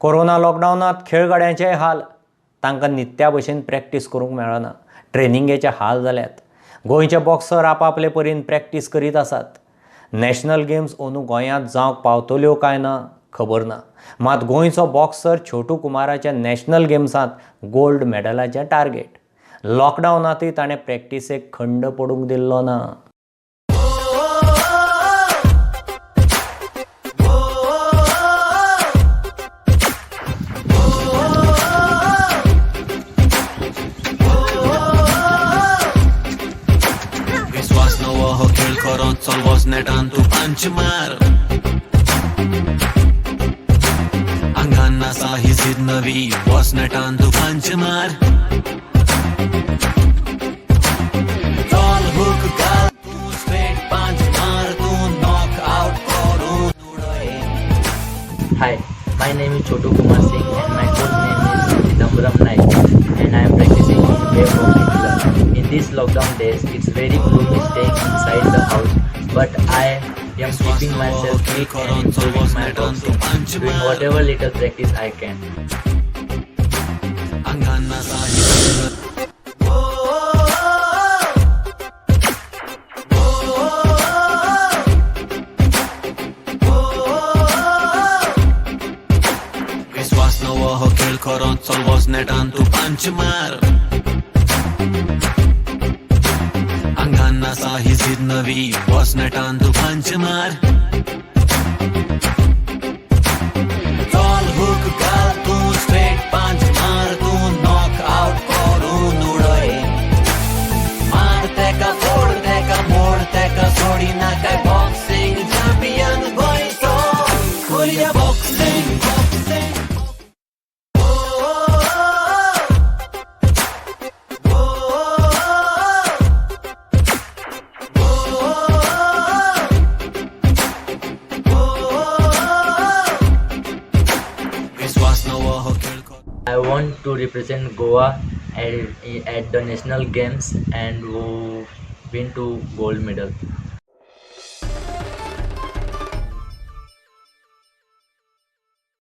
Corona लॉकडावनात खेळगड्यांचे हाल, तांकां नित्या भशेन practice करूंक मेळना, ट्रेनिंगेचे हाल जाल्यात. गोंयचे बॉक्सर आपापले परीन प्रॅक्टीस करीत आसात. नॅशनल गेम्स अंदू गोंयांत जावंक पावतल्यो काय ना खबर ना. मात गोंयचो बॉक्सर छोटू कुमाराच्या नॅशनल गेम्सांत गोल्ड मॅडलाचें टार्गेट. लॉकडावनांतूय ताणें प्रॅक्टिसेक खंड पडूंक दिल्लो ना. हो खेळ करून चलवोस नेटान तू पंच मार. आंगान नासा ही जिद नवी वॉस नेटान तू पंच मार. चल हुक घाल तू स्ट्रेट पंच मार तू नॉक आउट करून उडय. Hi, my name is Chotu Kumar Singh and my coach name is Chidambaram Naik and I am practicing wave boxing club. In these lockdown days, it's very gloomy staying inside the house, but I am keeping myself fit and improving my boxing, doing whatever little practice I can. आंगान NASA ही जिद विश्वास नवो हो खेळ करून चलवोस नेटान तू पंच मार. आंगान नासा ही जिद नवी वॉस नेटान तू पंच मार. चल हुक घाल तू स्ट्रेट पंच मार तू नॉक आउट करून उडय. मार तेका फोड तेका मोड तेका सोडी नाका. बॉक्सिंग चॅम्पियन गोंयचो Korea boxing. I want to represent Goa at the national games and win to gold medal.